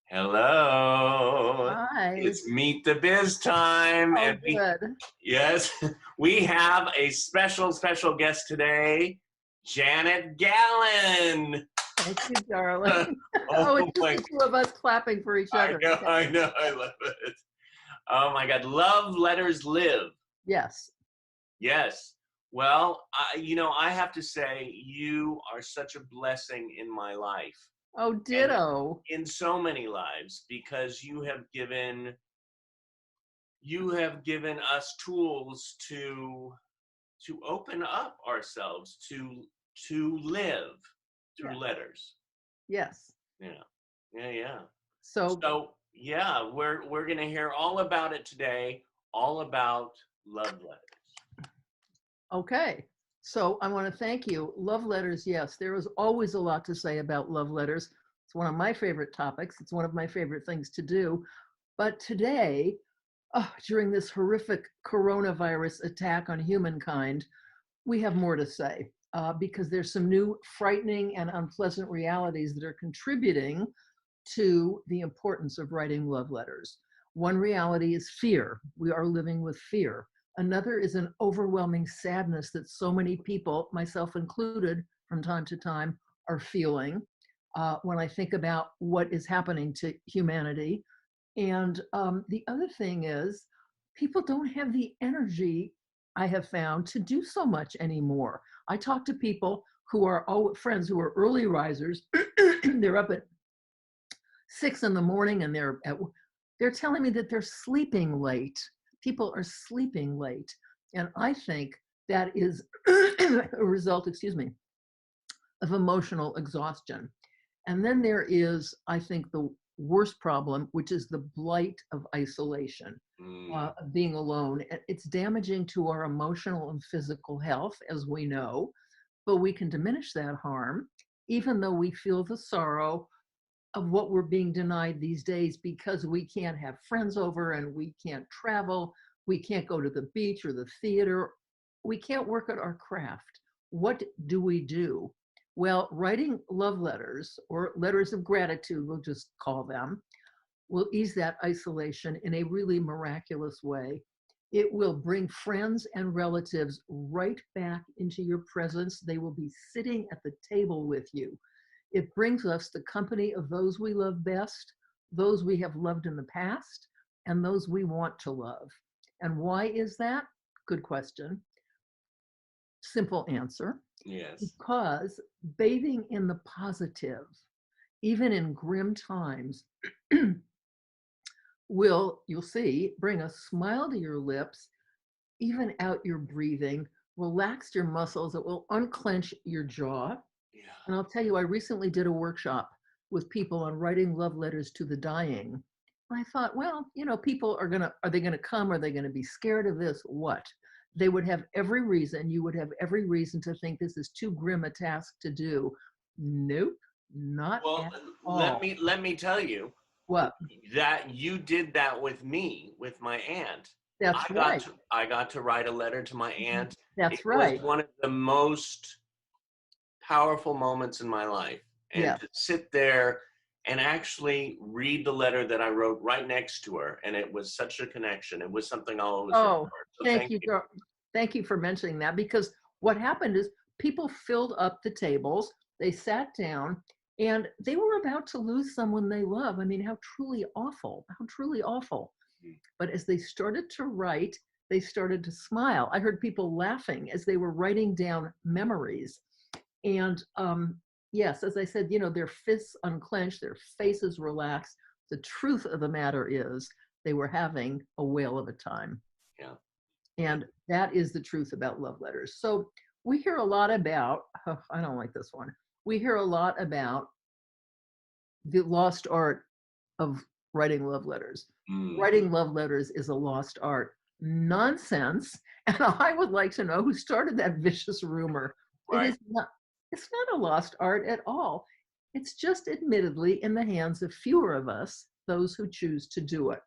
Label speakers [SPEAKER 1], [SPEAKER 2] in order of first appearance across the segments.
[SPEAKER 1] Hello.
[SPEAKER 2] Hi.
[SPEAKER 1] It's Meet the Biz time.
[SPEAKER 2] Oh,
[SPEAKER 1] And
[SPEAKER 2] good.
[SPEAKER 1] yes, we have a special guest today, Janet Gallin.
[SPEAKER 2] Thank you, darling. Oh,
[SPEAKER 1] Oh
[SPEAKER 2] it's just
[SPEAKER 1] my,
[SPEAKER 2] the two of us clapping for each other. Okay.
[SPEAKER 1] I love it. Oh my God, love letters live.
[SPEAKER 2] Yes.
[SPEAKER 1] Yes. Well, I have to say, you are such a blessing in my life.
[SPEAKER 2] Oh,
[SPEAKER 1] And
[SPEAKER 2] ditto.
[SPEAKER 1] in so many lives, because you have given us tools to open up ourselves to live through
[SPEAKER 2] Yes.
[SPEAKER 1] letters.
[SPEAKER 2] Yes.
[SPEAKER 1] Yeah, yeah.
[SPEAKER 2] So,
[SPEAKER 1] So yeah, we're gonna hear all about it today, all about love letters.
[SPEAKER 2] okay. So I want to thank you. Love letters, yes. There is always a lot to say about love letters. It's one of my favorite topics. It's one of my favorite things to do. But today, during this horrific coronavirus attack on humankind, we have more to say because there's some new frightening and unpleasant realities that are contributing to the importance of writing love letters. One reality is fear. We are living with fear. Another is an overwhelming sadness that so many people, myself included, from time to time, are feeling when I think about what is happening to humanity. And the other thing is, people don't have the energy, I have found, to do so much anymore. I talk to people who are friends who are early risers. They're up at 6 in the morning and they're telling me that they're sleeping late. People are sleeping late. And I think that is a result, excuse me, of emotional exhaustion. And then there is, I think, the worst problem, which is the blight of isolation, of being alone. It's damaging to our emotional and physical health, as we know, but we can diminish that harm, even though we feel the sorrow of what we're being denied these days because we can't have friends over and we can't travel, we can't go to the beach or the theater, we can't work at our craft. What do we do? Well, writing love letters or letters of gratitude, we'll just call them, will ease that isolation in a really miraculous way. It will bring friends and relatives right back into your presence. They will be sitting at the table with you. It brings us the company of those we love best, those we have loved in the past, and those we want to love. And why is that? Good question. Simple answer.
[SPEAKER 1] Yes.
[SPEAKER 2] Because bathing in the positive, even in grim times, will, you'll see, bring a smile to your lips, even out your breathing, relax your muscles. It will unclench your jaw.
[SPEAKER 1] Yeah.
[SPEAKER 2] And I'll tell you, I recently did a workshop with people on writing love letters to the dying. And I thought, well, people are they gonna come? Are they gonna be scared of this? What? They would have every reason, you would have every reason to think this is too grim a task to do. Nope, not
[SPEAKER 1] Well,
[SPEAKER 2] at
[SPEAKER 1] let
[SPEAKER 2] all.
[SPEAKER 1] me let me tell you
[SPEAKER 2] What?
[SPEAKER 1] that you did that with me, with my aunt.
[SPEAKER 2] That's right.
[SPEAKER 1] I got to write a letter to my aunt. It
[SPEAKER 2] That's
[SPEAKER 1] was
[SPEAKER 2] right.
[SPEAKER 1] one of the most powerful moments in my life. And
[SPEAKER 2] Yeah.
[SPEAKER 1] to sit there and actually read the letter that I wrote right next to her, and it was such a connection. It was something I'll always remember.
[SPEAKER 2] Oh,
[SPEAKER 1] So
[SPEAKER 2] thank
[SPEAKER 1] thank
[SPEAKER 2] you.
[SPEAKER 1] you.
[SPEAKER 2] Thank you for mentioning that because what happened is people filled up the tables, they sat down, and they were about to lose someone they love. I mean, how truly awful, how truly awful. But as they started to write, they started to smile. I heard people laughing as they were writing down memories. And yes, as I said, their fists unclenched, their faces relaxed. The truth of the matter is they were having a whale of a time.
[SPEAKER 1] Yeah.
[SPEAKER 2] And that is the truth about love letters. So we hear a lot about, oh, I don't like this one. We hear a lot about the lost art of writing love letters.
[SPEAKER 1] Mm.
[SPEAKER 2] Writing love letters is a lost art. Nonsense. And I would like to know who started that vicious rumor. It
[SPEAKER 1] Right.
[SPEAKER 2] is not, it's not a lost art at all. It's just admittedly in the hands of fewer of us, those who choose to do it.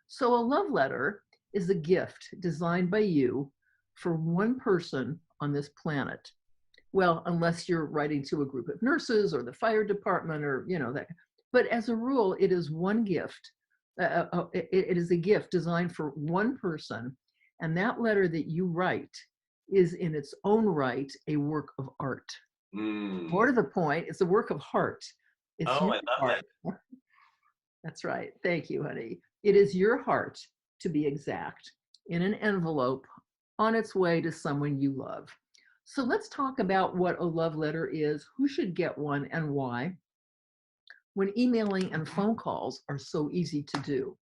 [SPEAKER 2] So a love letter is a gift designed by you for one person on this planet. Well, unless you're writing to a group of nurses or the fire department or, that. But as a rule, it is one gift. It is a gift designed for one person. And that letter that you write is in its own right a work of art. More to the point, it's a work of heart. It's
[SPEAKER 1] Oh,
[SPEAKER 2] your
[SPEAKER 1] I love
[SPEAKER 2] heart.
[SPEAKER 1] that.
[SPEAKER 2] That's right. Thank you, honey. It is your heart, to be exact, in an envelope on its way to someone you love. So let's talk about what a love letter is, who should get one, and why, when emailing and phone calls are so easy to do.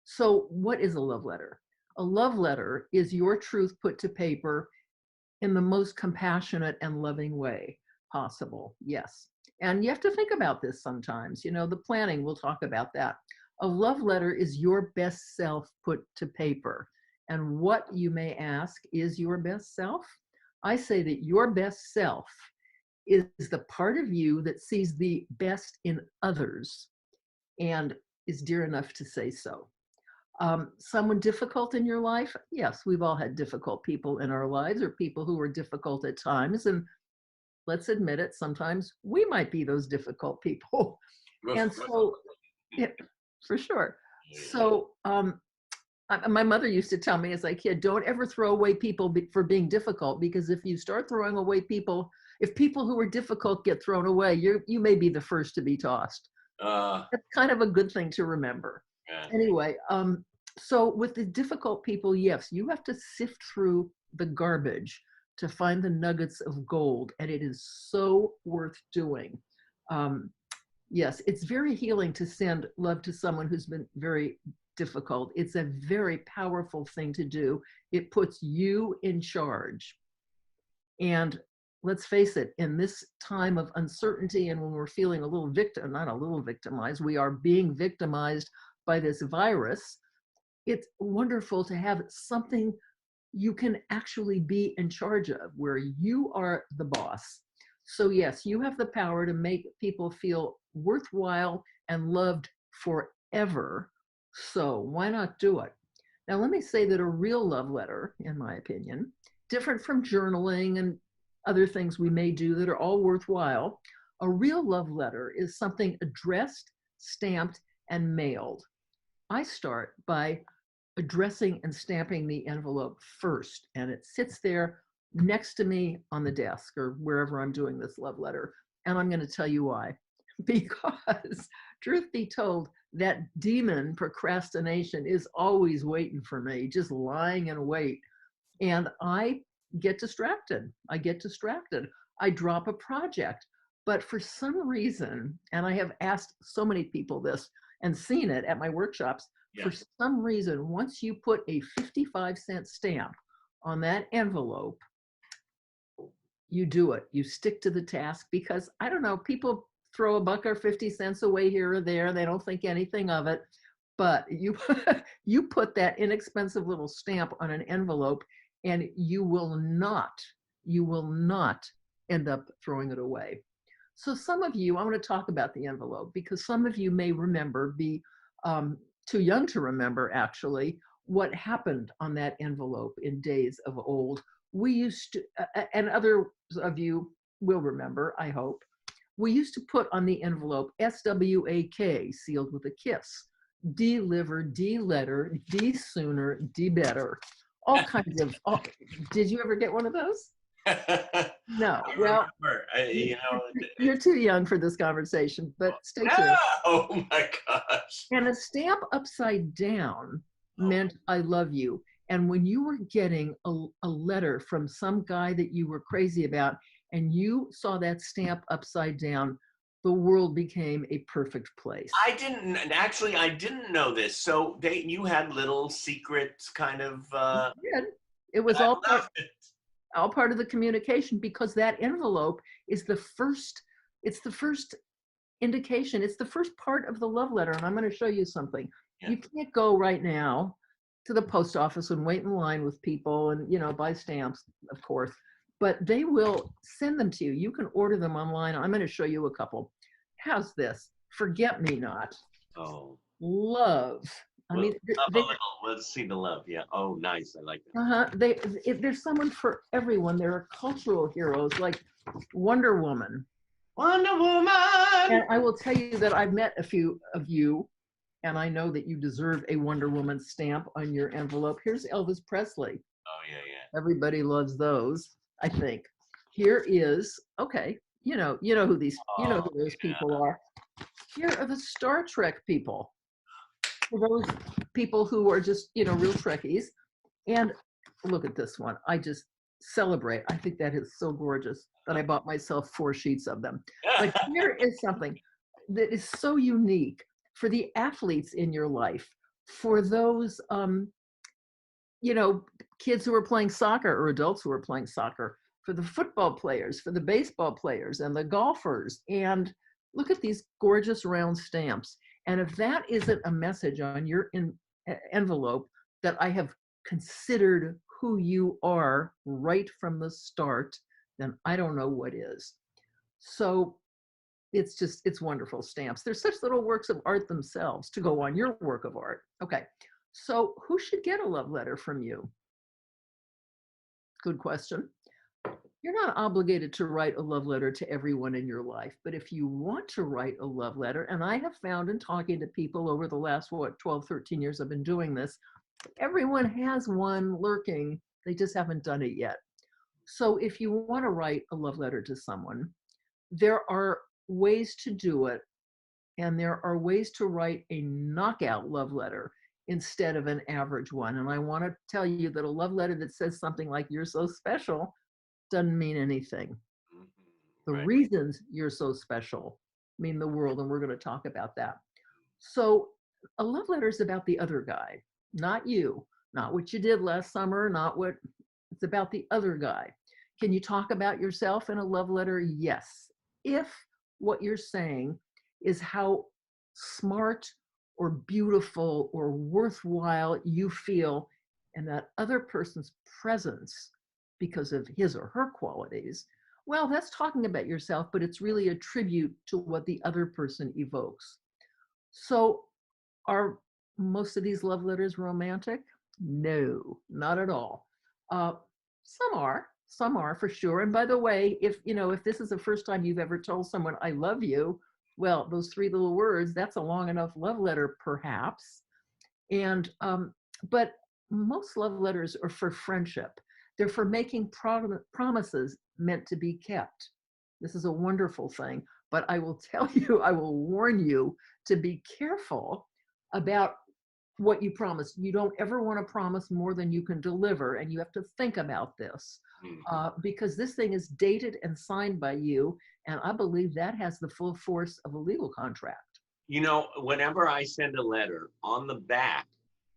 [SPEAKER 2] So, what is a love letter? A love letter is your truth put to paper in the most compassionate and loving way possible. Yes. And you have to think about this sometimes. You know, the planning, we'll talk about that. A love letter is your best self put to paper. And what, you may ask, is your best self? I say that your best self is the part of you that sees the best in others and is dear enough to say so. Someone difficult in your life? Yes, we've all had difficult people in our lives, or people who were difficult at times. And let's admit it, sometimes we might be those difficult people. And so, yeah, for sure. So, my mother used to tell me as a kid, don't ever throw away people for being difficult, because if you start throwing away people, if people who are difficult get thrown away, you may be the first to be tossed. That's kind of a good thing to remember.
[SPEAKER 1] Yeah.
[SPEAKER 2] Anyway, so with the difficult people, yes, you have to sift through the garbage to find the nuggets of gold, and it is so worth doing. Yes, it's very healing to send love to someone who's been very difficult. It's a very powerful thing to do. It puts you in charge. And let's face it, in this time of uncertainty, and when we're feeling a little not a little victimized, we are being victimized by this virus, it's wonderful to have something you can actually be in charge of, where you are the boss. So yes, you have the power to make people feel worthwhile and loved forever. So why not do it? Now, let me say that a real love letter, in my opinion, different from journaling and other things we may do that are all worthwhile, a real love letter is something addressed, stamped, and mailed. I start by addressing and stamping the envelope first, and it sits there next to me on the desk or wherever I'm doing this love letter. And I'm going to tell you why. Because, truth be told, that demon procrastination is always waiting for me, just lying in wait. And I get distracted. I drop a project. But for some reason, and I have asked so many people this and seen it at my workshops, for some reason, once you put a 55-cent stamp on that envelope, you do it. You stick to the task, because I don't know, people throw a buck or 50 cents away here or there. They don't think anything of it. But you, you put that inexpensive little stamp on an envelope, and you will not end up throwing it away. So some of you, I want to talk about the envelope, because some of you may remember, be too young to remember actually, what happened on that envelope in days of old. We used to, and others of you will remember, I hope, we used to put on the envelope SWAK, sealed with a kiss. Deliver, D-letter, D sooner, D better. All kinds of, did you ever get one of those? No. Well, you're too young for this conversation, but stay tuned.
[SPEAKER 1] Oh my gosh.
[SPEAKER 2] And a stamp upside down meant I love you. And when you were getting a letter from some guy that you were crazy about, and you saw that stamp upside down, the world became a perfect place.
[SPEAKER 1] I didn't know this. So you had little secret kind of.
[SPEAKER 2] It was all part of the communication, because that envelope is the first. It's the first indication. It's the first part of the love letter, and I'm going to show you something. Yeah. You can't go right now to the post office and wait in line with people and buy stamps, of course. But they will send them to you. You can order them online. I'm going to show you a couple. How's this? Forget me not.
[SPEAKER 1] Oh.
[SPEAKER 2] Love. I mean,
[SPEAKER 1] let's see the love. Yeah. Oh, nice. I like that.
[SPEAKER 2] There's someone for everyone. There are cultural heroes like Wonder Woman,
[SPEAKER 1] Wonder Woman.
[SPEAKER 2] And I will tell you that I've met a few of you, and I know that you deserve a Wonder Woman stamp on your envelope. Here's Elvis Presley.
[SPEAKER 1] Oh yeah, yeah.
[SPEAKER 2] Everybody loves those, I think. Here is, okay, you know who
[SPEAKER 1] Oh
[SPEAKER 2] those
[SPEAKER 1] yeah.
[SPEAKER 2] people are. Here are the Star Trek people. For those people who are just, real Trekkies. And look at this one. I just celebrate. I think that is so gorgeous that I bought myself 4 sheets of them. But here is something that is so unique for the athletes in your life, for those, kids who are playing soccer or adults who are playing soccer, for the football players, for the baseball players, and the golfers. And look at these gorgeous round stamps. And if that isn't a message on your envelope that I have considered who you are right from the start, then I don't know what is. So it's wonderful stamps. They're such little works of art themselves to go on your work of art. Okay. So who should get a love letter from you? Good question. You're not obligated to write a love letter to everyone in your life, but if you want to write a love letter, and I have found in talking to people over the last, 12, 13 years I've been doing this, everyone has one lurking. They just haven't done it yet. So if you want to write a love letter to someone, there are ways to do it, and there are ways to write a knockout love letter instead of an average one. And I want to tell you that a love letter that says something like "you're so special" doesn't mean anything. The
[SPEAKER 1] Right.
[SPEAKER 2] reasons you're so special mean the world, and we're going to talk about that. So a love letter is about the other guy, not you, not what you did last summer, not what it's about the other guy. Can you talk about yourself in a love letter? Yes. If what you're saying is how smart or beautiful or worthwhile you feel in that other person's presence because of his or her qualities, well, that's talking about yourself, but it's really a tribute to what the other person evokes. So are most of these love letters romantic? No, not at all. Uh, some are for sure. And by the way, if this is the first time you've ever told someone "I love you," well, those 3 little words, that's a long enough love letter, perhaps. And but most love letters are for friendship. They're for making promises meant to be kept. This is a wonderful thing, but I will tell you, I will warn you to be careful about what you promise. You don't ever want to promise more than you can deliver, and you have to think about this because this thing is dated and signed by you, and I believe that has the full force of a legal contract.
[SPEAKER 1] Whenever I send a letter on the back,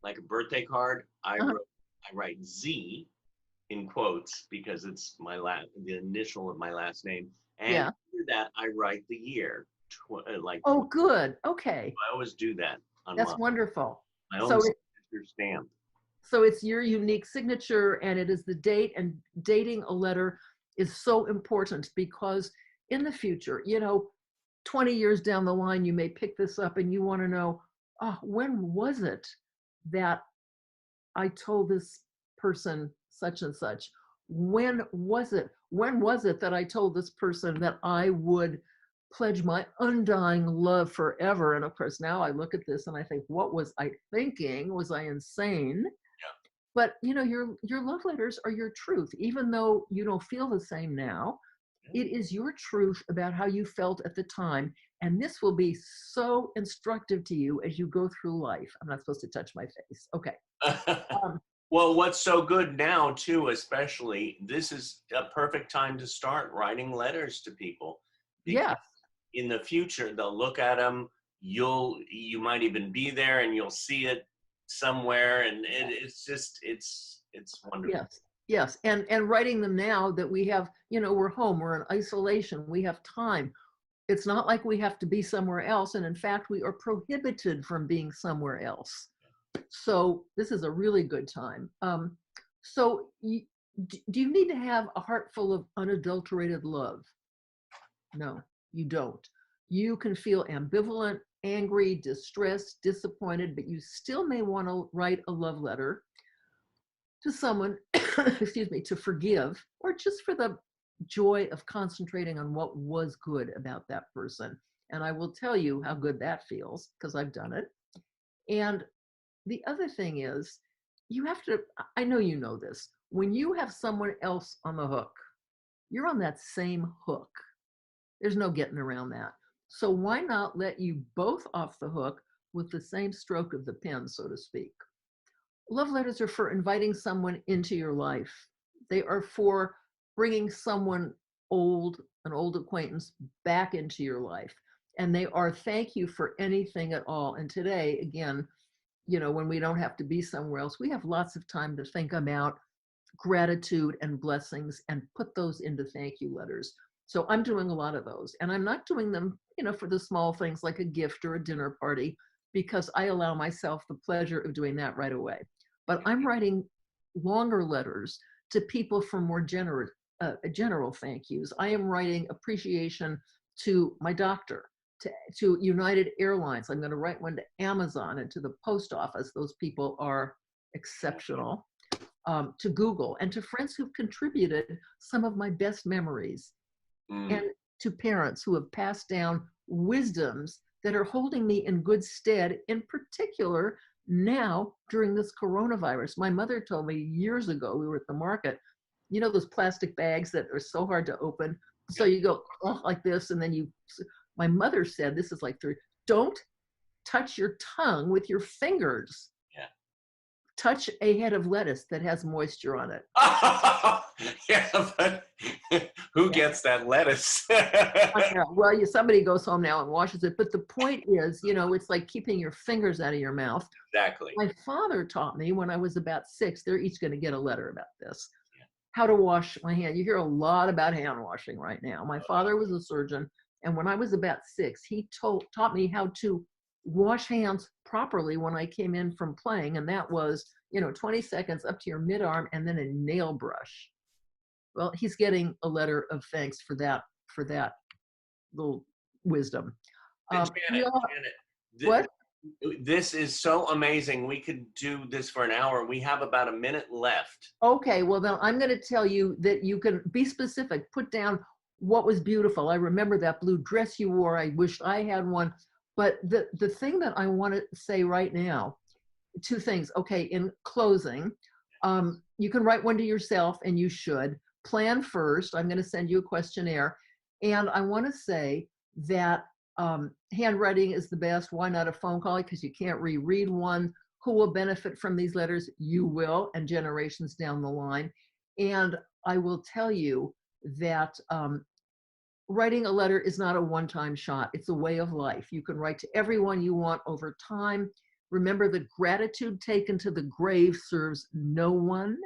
[SPEAKER 1] like a birthday card,
[SPEAKER 2] Uh-huh.
[SPEAKER 1] I write Z in quotes because it's the initial of my last name, and
[SPEAKER 2] Yeah.
[SPEAKER 1] after that I write the year.
[SPEAKER 2] Oh, good. Okay.
[SPEAKER 1] I always do that on
[SPEAKER 2] That's wonderful.
[SPEAKER 1] my own
[SPEAKER 2] So
[SPEAKER 1] signature stamp.
[SPEAKER 2] so it's your unique signature, and it is the date, and dating a letter is so important because in the future, 20 years down the line, you may pick this up and you want to know, oh, when was it that I told this person such and such? When was it? When was it that I told this person that I would pledge my undying love forever? And of course, now I look at this and I think, what was I thinking? Was I insane? But your love letters are your truth, even though you don't feel the same now. It is your truth about how you felt at the time, and this will be so instructive to you as you go through life. I'm not supposed to touch my face. Okay. Um,
[SPEAKER 1] Well, what's so good now too, especially, this is a perfect time to start writing letters to people because
[SPEAKER 2] yeah,
[SPEAKER 1] in the future they'll look at them. You might even be there and you'll see it somewhere, and it's wonderful.
[SPEAKER 2] yes, yes, and writing them now that we have, we're home, we're in isolation, we have time. It's not like we have to be somewhere else, and in fact, we are prohibited from being somewhere else. So this is a really good time. So do you need to have a heart full of unadulterated love? No, you don't. You can feel ambivalent, angry, distressed, disappointed, but you still may want to write a love letter to someone, excuse me, to forgive, or just for the joy of concentrating on what was good about that person. And I will tell you how good that feels because I've done it. And the other thing is, you have to, I know you know this, when you have someone else on the hook, you're on that same hook. There's no getting around that. So why not let you both off the hook with the same stroke of the pen, so to speak? Love letters are for inviting someone into your life. They are for bringing someone old, an old acquaintance, back into your life. And they are thank you for anything at all. And today, again, you know, when we don't have to be somewhere else, we have lots of time to think about gratitude and blessings and put those into thank you letters. So I'm doing a lot of those, and I'm not doing them, you know, for the small things like a gift or a dinner party, because I allow myself the pleasure of doing that right away. But I'm writing longer letters to people for more general thank yous. I am writing appreciation to my doctor, to United Airlines. I'm going to write one to Amazon and to the post office. Those people are exceptional. To Google, and to friends who've contributed some of my best memories, and to parents who have passed down wisdoms that are holding me in good stead, in particular now during this coronavirus. My mother told me years ago, we were at the market, you know, those plastic bags that are so hard to open. So you go like this, and then my mother said, this is like don't touch your tongue with your fingers.
[SPEAKER 1] Yeah.
[SPEAKER 2] Touch a head of lettuce that has moisture on it.
[SPEAKER 1] Yeah, but who gets that lettuce?
[SPEAKER 2] Well, somebody goes home now and washes it. But the point is, you know, it's like keeping your fingers out of your mouth.
[SPEAKER 1] Exactly.
[SPEAKER 2] My father taught me when I was about 6, they're each going to get a letter about this,
[SPEAKER 1] Yeah.
[SPEAKER 2] how to wash my hand. You hear a lot about hand washing right now. My father was a surgeon. And when I was about 6, he taught me how to wash hands properly when I came in from playing. And that was, you know, 20 seconds up to your mid-arm and then a nail brush. Well, he's getting a letter of thanks for that little wisdom.
[SPEAKER 1] Janet,
[SPEAKER 2] What?
[SPEAKER 1] this is so amazing. We could do this for an hour. We have about a minute left.
[SPEAKER 2] Okay, well then I'm going to tell you that you can be specific. Put down what was beautiful. I remember that blue dress you wore. I wished I had one. But the thing that I want to say right now, 2 things. Okay, in closing, you can write one to yourself, and you should. Plan first. I'm going to send you a questionnaire. And I want to say that handwriting is the best. Why not a phone call? Because you can't reread one. Who will benefit from these letters? You will, and generations down the line. And I will tell you that writing a letter is not a one-time shot. It's a way of life. You can write to everyone you want over time. Remember that gratitude taken to the grave serves no one.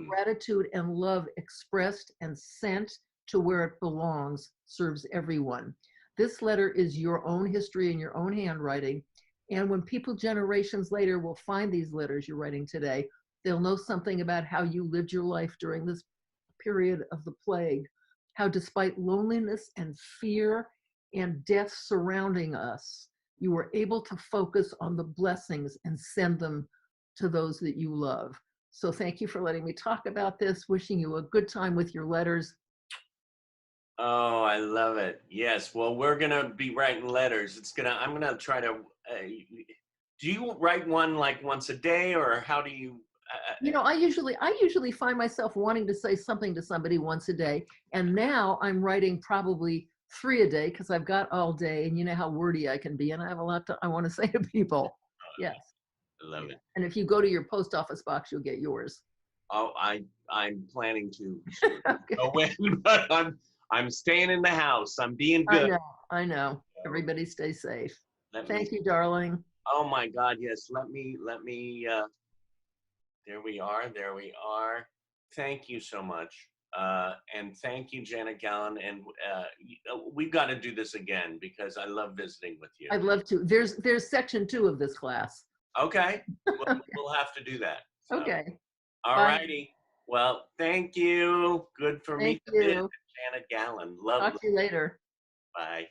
[SPEAKER 2] Gratitude and love expressed and sent to where it belongs serves everyone. This letter is your own history and your own handwriting. And when people generations later will find these letters you're writing today, they'll know something about how you lived your life during this period of the plague, how despite loneliness and fear and death surrounding us, you were able to focus on the blessings and send them to those that you love. So thank you for letting me talk about this. Wishing you a good time with your letters.
[SPEAKER 1] Oh, I love it. Yes. Well, we're going to be writing letters. I'm going to try to, do you write one like once a day, or how do you?
[SPEAKER 2] You know, I usually find myself wanting to say something to somebody once a day. And now I'm writing probably 3 a day because I've got all day, and you know how wordy I can be. And I have a lot I want to say to people. Yes.
[SPEAKER 1] I love it.
[SPEAKER 2] And if you go to your post office box, you'll get yours.
[SPEAKER 1] Oh, I'm planning to.
[SPEAKER 2] Okay.
[SPEAKER 1] Go in, but I'm staying in the house. I'm being good.
[SPEAKER 2] I know. Everybody stay safe. Thank you,
[SPEAKER 1] See.
[SPEAKER 2] darling.
[SPEAKER 1] Oh my God, yes. Let me, there we are. Thank you so much. And thank you, Janet Gallin. And we've got to do this again because I love visiting with you.
[SPEAKER 2] I'd love to. There's section 2 of this class.
[SPEAKER 1] Okay. We'll have to do that. So.
[SPEAKER 2] Okay.
[SPEAKER 1] All righty. Well, thank you. Good for me to visit
[SPEAKER 2] you.
[SPEAKER 1] Janet Gallin. Love.
[SPEAKER 2] Talk to you later.
[SPEAKER 1] Bye.